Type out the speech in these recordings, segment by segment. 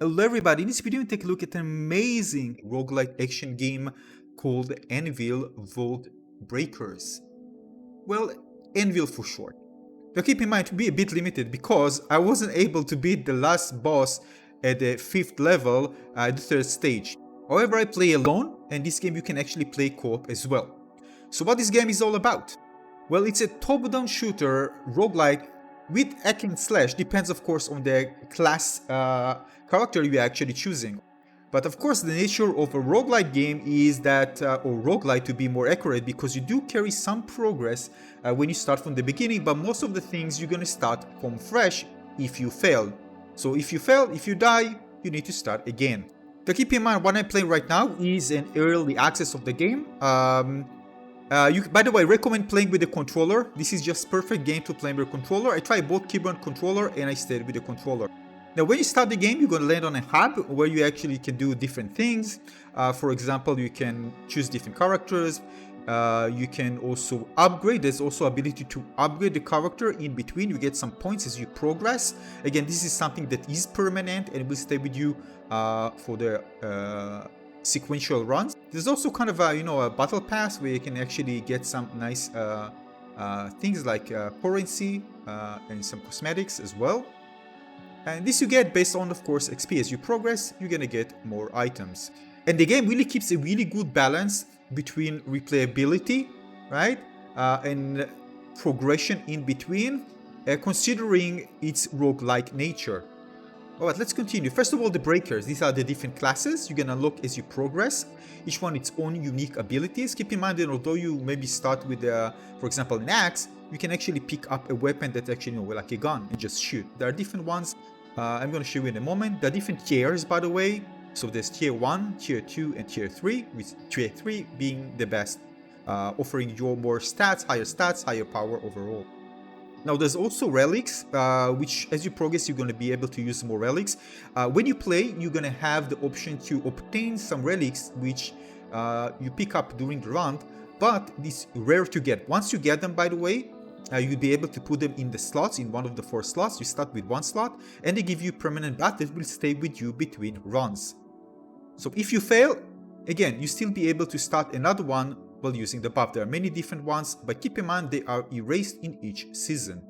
Hello everybody, in this video we take a look at an amazing roguelite action game called Anvil Vault Breakers. Well, Anvil for short. Now keep in mind to be a bit limited because I wasn't able to beat the last boss at the 5th level at the 3rd stage. However, I play alone, and this game you can actually play co-op as well. So what this game is all about? Well, it's a top-down shooter roguelike with hack and slash, depends of course on the class character you're actually choosing. But of course the nature of a roguelite game is that, or roguelite to be more accurate, because you do carry some progress when you start from the beginning, but most of the things you're gonna start from fresh if you fail. So if you fail, if you die, you need to start again. But keep in mind, what I'm playing right now is an early access of the game. By the way, recommend playing with the controller. This is just perfect game to play with a controller. I tried both keyboard and controller and I stayed with the controller. Now when you start the game, you're going to land on a hub where you actually can do different things. For example, you can choose different characters. You can also upgrade. There's also ability to upgrade the character in between. You get some points as you progress. Again, this is something that is permanent and will stay with you for the sequential runs. There's also kind of a battle pass where you can actually get some nice things like currency and some cosmetics as well. And this you get based on, of course, XP. As you progress, you're gonna get more items. And the game really keeps a really good balance between replayability, right, and progression in between, considering its roguelike nature. Alright, let's continue. First of all, the breakers. These are the different classes you can unlock as you progress. Each one its own unique abilities. Keep in mind that although you maybe start with, for example, an axe, you can actually pick up a weapon that's actually, like a gun, and just shoot. There are different ones. I'm going to show you in a moment. There are different tiers, by the way. So there's tier 1, tier 2, and tier 3, with tier 3 being the best, offering you more stats, higher power overall. Now there's also relics, which as you progress you're going to be able to use more relics. When you play, you're going to have the option to obtain some relics which you pick up during the round, but it's rare to get. Once you get them, by the way, you'll be able to put them in the slots, in one of the 4 slots. You start with 1 slot and they give you permanent buff that will stay with you between runs. So if you fail, again, you still be able to start another one while using the buff. There are many different ones, but keep in mind they are erased in each season.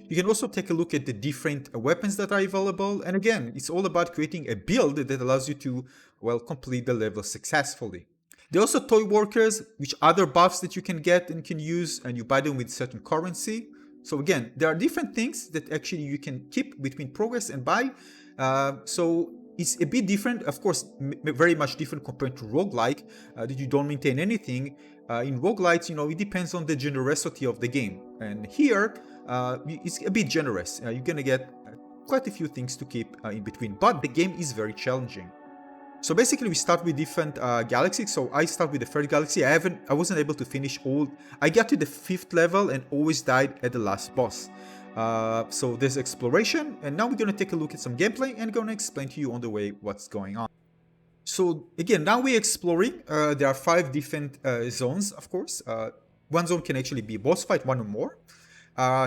You can also take a look at the different weapons that are available, and again, it's all about creating a build that allows you to, well, complete the level successfully. There are also toy workers, which are other buffs that you can get and can use, and you buy them with certain currency. So again, there are different things that actually you can keep between progress and buy. So it's a bit different, of course, very much different compared to roguelike, that you don't maintain anything. In roguelites, it depends on the generosity of the game. And here, it's a bit generous. You're gonna get quite a few things to keep in between, but the game is very challenging. So basically, we start with different galaxies. So I start with the 3rd galaxy. I wasn't able to finish all. I got to the 5th level and always died at the last boss. So there's exploration, and now we're going to take a look at some gameplay and going to explain to you on the way what's going on. So again, now we're exploring. There are 5 different zones, of course. One zone can actually be boss fight, 1 or more.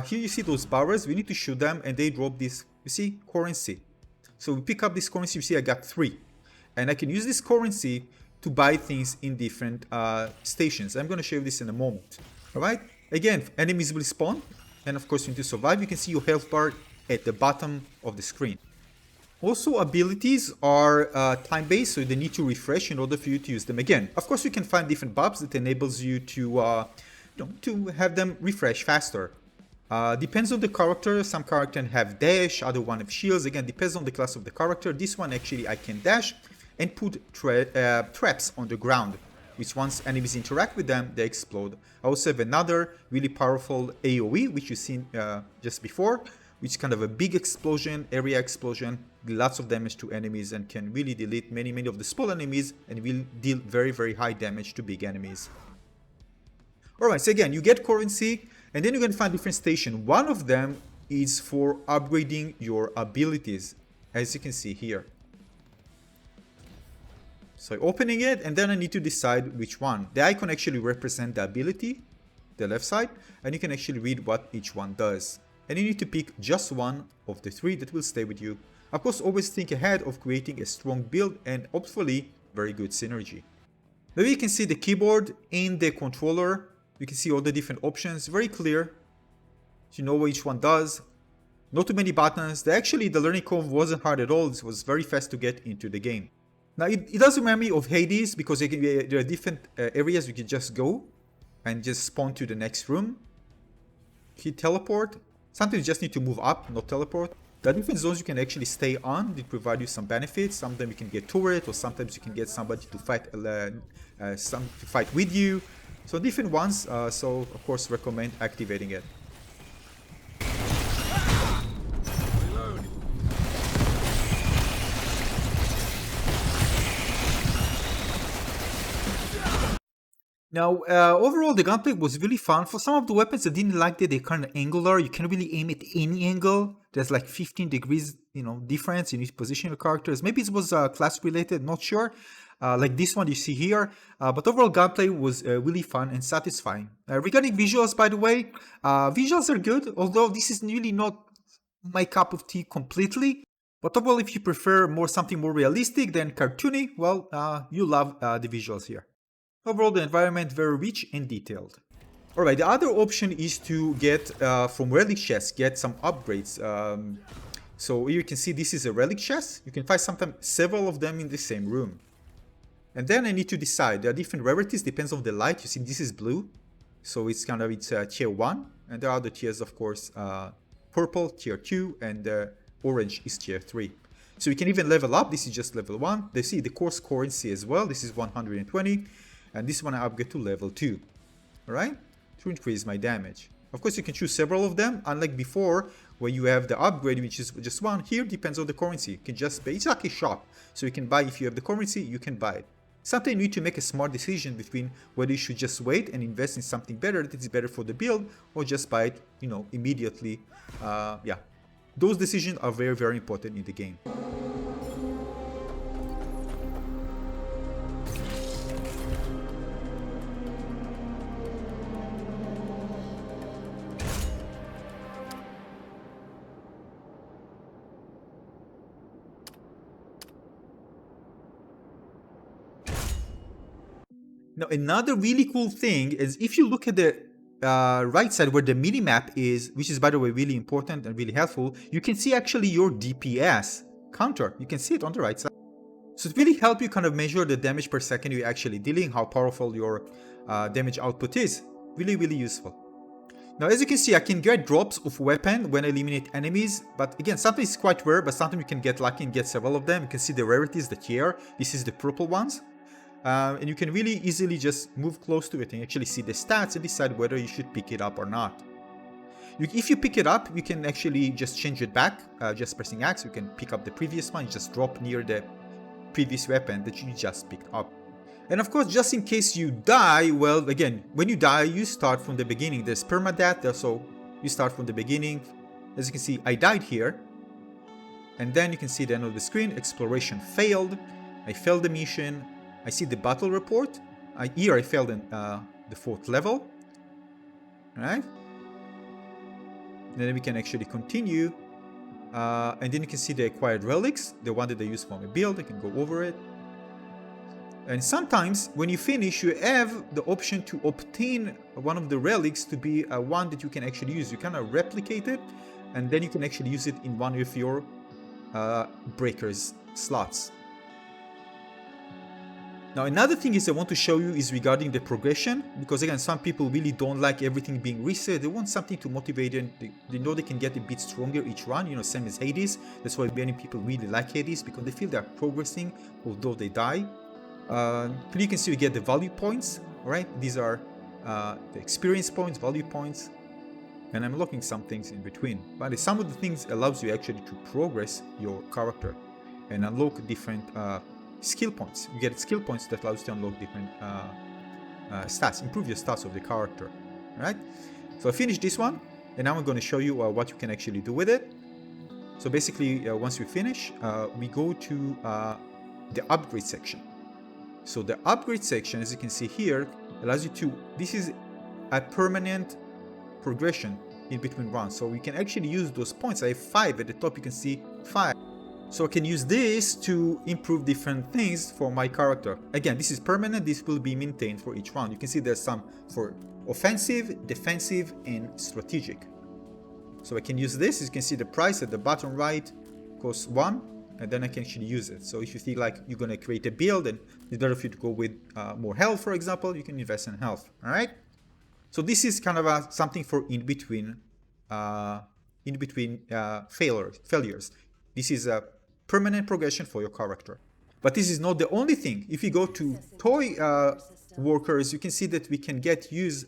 Here you see those barrels. We need to shoot them and they drop this, you see, currency. So we pick up this currency. You see I got 3. And I can use this currency to buy things in different stations. I'm going to show you this in a moment. Alright, again, enemies will spawn. And of course you need to survive. You can see your health bar at the bottom of the screen. Also, abilities are time-based, so they need to refresh in order for you to use them again. Of course, you can find different buffs that enables you to, to have them refresh faster. Depends on the character. Some characters have dash, other one have shields. Again, depends on the class of the character. This one actually I can dash and put traps on the ground, which once enemies interact with them, they explode. I also have another really powerful AoE, which you've seen just before, which is kind of a big explosion, area explosion, lots of damage to enemies, and can really delete many of the small enemies and will deal very high damage to big enemies. Alright, so again, you get currency, and then you can find different stations. One of them is for upgrading your abilities, as you can see here. So opening it, and then I need to decide which one. The icon actually represents the ability, the left side, and you can actually read what each one does. And you need to pick just one of the 3 that will stay with you Of course, always think ahead of creating a strong build and hopefully very good synergy. Now you can see the keyboard in the controller. You can see all the different options, very clear. You know what each one does. Not too many buttons. Actually, the learning curve wasn't hard at all. It was very fast to get into the game. Now it does remind me of Hades because there are different areas you can just go and just spawn to the next room. Hit teleport. Sometimes you just need to move up, not teleport. There are different zones you can actually stay on. They provide you some benefits. Sometimes you can get turret, or sometimes you can get somebody to fight, with you. So different ones. So of course recommend activating it. Now, overall, the gunplay was really fun. For some of the weapons, I didn't like that they're kind of angular. You can't really aim at any angle. There's like 15 degrees, difference. You need to position your characters. Maybe it was class related, not sure. Like this one you see here. But overall, gunplay was really fun and satisfying. Regarding visuals, by the way, visuals are good. Although this is really not my cup of tea completely. But overall, if you prefer something more realistic than cartoony, well, you love the visuals here. Overall, the environment very rich and detailed. Alright, the other option is to get from relic chests, get some upgrades. So here you can see this is a relic chest. You can find sometimes several of them in the same room. And then I need to decide. There are different rarities, depends on the light. You see this is blue, so it's tier 1. And there are other tiers, of course, purple, tier 2, and orange is tier 3. So you can even level up. This is just level 1. They see the course currency as well. This is 120. And this one I upgrade to level 2, alright, to increase my damage. Of course, you can choose several of them, unlike before, where you have the upgrade, which is just one. Here depends on the currency. You can just pay. It's like a shop, so you can buy. If you have the currency, you can buy it. Sometimes you need to make a smart decision between whether you should just wait and invest in something better that is better for the build, or just buy it, immediately. Yeah, those decisions are very, very important in the game. Now, another really cool thing is if you look at the right side where the minimap is, which is, by the way, really important and really helpful, you can see actually your DPS counter. You can see it on the right side. So it really helps you kind of measure the damage per second you're actually dealing, how powerful your damage output is. Really, really useful. Now, as you can see, I can get drops of weapon when I eliminate enemies, but again, sometimes it's quite rare, but sometimes you can get lucky and get several of them. You can see the rarities, the tier. This is the purple ones. And you can really easily just move close to it and actually see the stats and decide whether you should pick it up or not. If you pick it up, you can actually just change it back, just pressing X. You can pick up the previous one, just drop near the previous weapon that you just picked up. And of course, just in case you die, well, again, when you die, you start from the beginning. There's Permadeath, so you start from the beginning. As you can see, I died here. And then you can see the end of the screen, exploration failed. I failed the mission. I see the battle report. Here I failed in the 4th level. Alright. Then we can actually continue. And then you can see the acquired relics, the one that I use for my build. I can go over it. And sometimes when you finish, you have the option to obtain one of the relics to be one that you can actually use. You kind of replicate it, and then you can actually use it in one of your breakers slots. Now, another thing I want to show you is regarding the progression, because again, some people really don't like everything being reset. They want something to motivate them. They know they can get a bit stronger each run, same as Hades. That's why many people really like Hades, because they feel they're progressing, although they die. Here you can see we get the value points, right? These are the experience points, value points, and I'm looking some things in between. But some of the things allows you actually to progress your character and unlock different skill points. You get skill points that allows you to unlock different stats, improve your stats of the character, right? So I finished this one, and now I'm going to show you what you can actually do with it. So basically, once we finish, we go to the upgrade section. So the upgrade section, as you can see here, allows you to, this is a permanent progression in between runs. So we can actually use those points. I have 5 at the top, you can see 5. So I can use this to improve different things for my character. Again, this is permanent, this will be maintained for each round. You can see there's some for offensive, defensive, and strategic. So I can use this. You can see the price at the bottom right costs 1, and then I can actually use it. So if you feel like you're gonna create a build and it's better for you to go with more health, for example, you can invest in health. All right. So this is kind of something for in between failures. This is a permanent progression for your character. But this is not the only thing. If you go to toy workers, you can see that we can use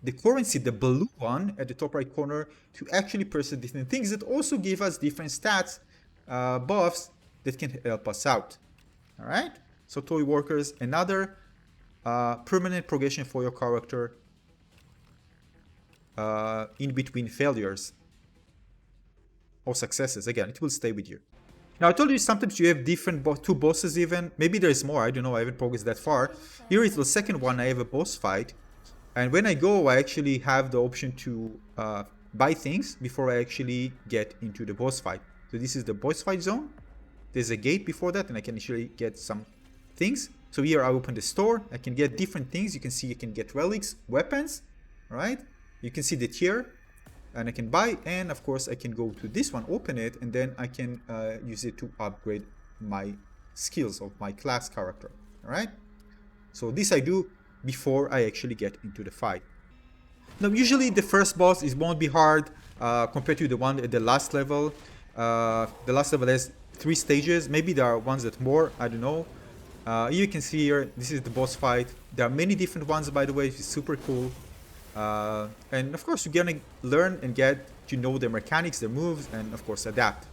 the currency, the blue one at the top right corner, to actually purchase different things that also give us different stats, buffs that can help us out. All right. So toy workers, another permanent progression for your character in between failures or successes. Again, it will stay with you. Now, I told you sometimes you have different two bosses even. Maybe there's more, I don't know, I haven't progressed that far. Here is the second one, I have a boss fight. And when I go, I actually have the option to buy things before I actually get into the boss fight. So this is the boss fight zone. There's a gate before that, and I can actually get some things. So here I open the store, I can get different things. You can see you can get relics, weapons, right? You can see the tier. And I can buy, and of course I can go to this one, open it, and then I can use it to upgrade my skills of my class character. All right. So this I do before I actually get into the fight. Now usually the first boss won't be hard compared to the one at the last level. The last level has 3 stages. Maybe there are ones that more. I don't know. You can see here. This is the boss fight. There are many different ones, by the way. It's super cool. And of course you're gonna learn and get to know their mechanics, their moves, and of course adapt.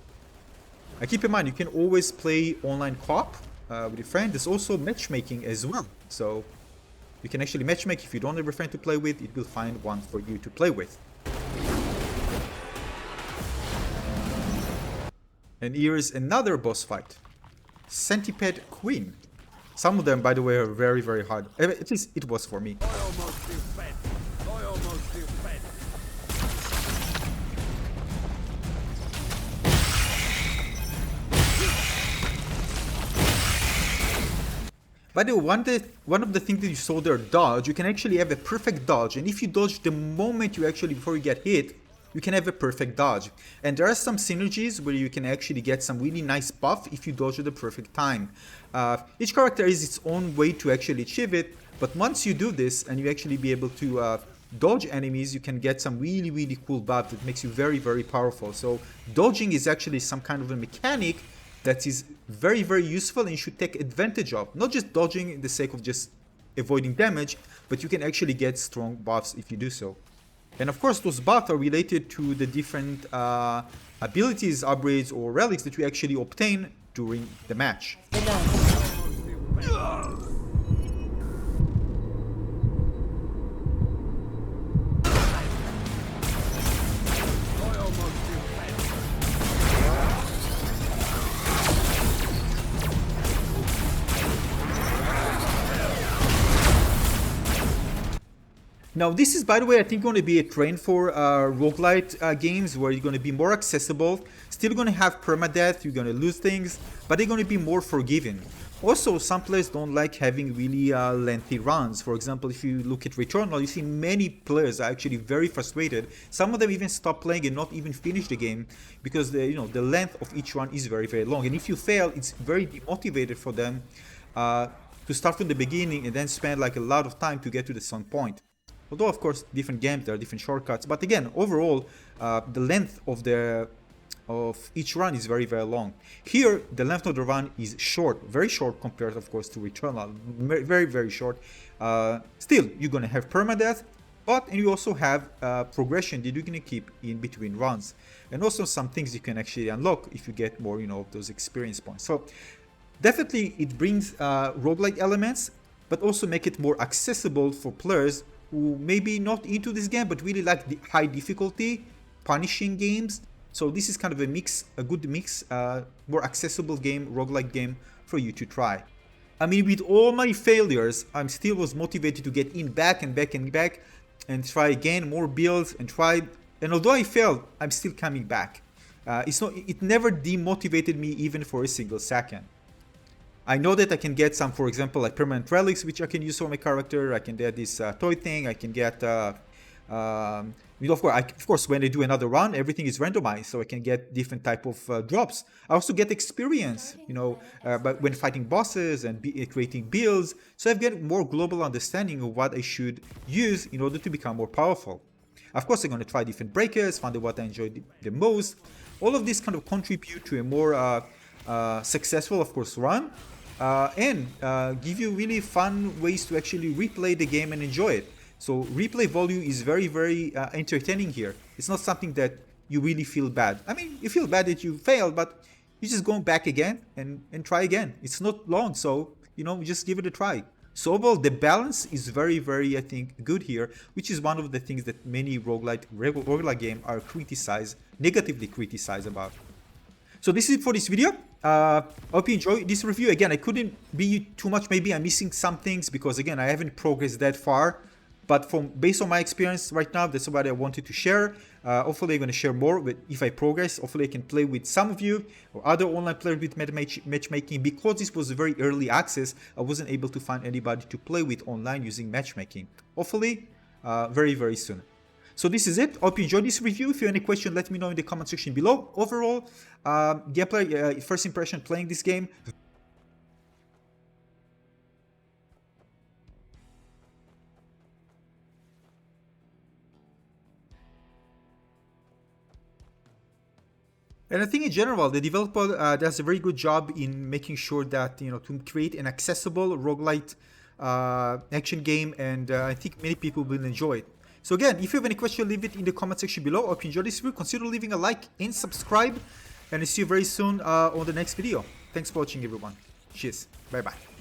Keep in mind you can always play online co-op with your friend. There's also matchmaking as well, so you can actually matchmake. If you don't have a friend to play with, it will find one for you to play with. And here's another boss fight, Centipede Queen. Some of them, by the way, are very, very hard. At least it was for me. By the way, one of the things that you saw there, dodge, you can actually have a perfect dodge. And if you dodge the moment before you get hit, you can have a perfect dodge. And there are some synergies where you can actually get some really nice buff if you dodge at the perfect time. Each character has its own way to actually achieve it. But once you do this and you actually be able to dodge enemies, you can get some really, really cool buff that makes you very, very powerful. So dodging is actually some kind of a mechanic that is very, very useful and you should take advantage of. Not just dodging in the sake of just avoiding damage, but you can actually get strong buffs if you do so. And of course, those buffs are related to the different abilities, upgrades, or relics that you actually obtain during the match. Now this is, by the way, I think going to be a trend for roguelite games where you're going to be more accessible. Still going to have permadeath, you're going to lose things, but they're going to be more forgiving. Also, some players don't like having really lengthy runs. For example, if you look at Returnal, you see many players are actually very frustrated. Some of them even stop playing and not even finish the game because the length of each run is very, very long. And if you fail, it's very demotivated for them to start from the beginning and then spend like a lot of time to get to the some point. Although, of course, different games, there are different shortcuts. But again, overall, the length of each run is very, very long. Here, the length of the run is short, very short compared, of course, to Returnal. Very, very short. Still, you're going to have permadeath, and you also have progression that you're going to keep in between runs. And also some things you can actually unlock if you get more, of those experience points. So, definitely, it brings roguelike elements, but also make it more accessible for players who maybe not into this game but really like the high difficulty, punishing games. So this is kind of a good mix, more accessible game, roguelike game for you to try. I mean, with all my failures, I'm still was motivated to get in back and back and back and try again, more builds and try. And although I failed, I'm still coming back. It never demotivated me even for a single second. I know that I can get some, for example, like permanent relics, which I can use for my character. I can get this toy thing. I can get, of course, when I do another run, everything is randomized, so I can get different type of drops. I also get experience, but when fighting bosses and creating builds, so I've got more global understanding of what I should use in order to become more powerful. Of course, I'm going to try different breakers, find out what I enjoy the most. All of this kind of contribute to a more successful, of course, run. And give you really fun ways to actually replay the game and enjoy it. So replay volume is very, very entertaining here. It's not something that you really feel bad. I mean, you feel bad that you failed, but you just go back again and try again. It's not long, so just give it a try. So overall, the balance is very, very, I think, good here, which is one of the things that many roguelike games are negatively criticized about. So this is it for this video. I hope you enjoyed this review. Again, I couldn't be too much. Maybe I'm missing some things because, again, I haven't progressed that far. But based on my experience right now, that's what I wanted to share. Hopefully, I'm going to share more if I progress. Hopefully, I can play with some of you or other online players with matchmaking. Because this was a very early access, I wasn't able to find anybody to play with online using matchmaking. Hopefully, very, very soon. So this is it. Hope you enjoyed this review. If you have any question, let me know in the comment section below. Overall, gameplay, first impression playing this game. And I think in general, the developer does a very good job in making sure that, to create an accessible roguelite action game, and I think many people will enjoy it. So again, if you have any question, leave it in the comment section below. I hope you enjoyed this video. Consider leaving a like and subscribe, and I'll see you very soon on the next video. Thanks for watching, everyone. Cheers. Bye-bye.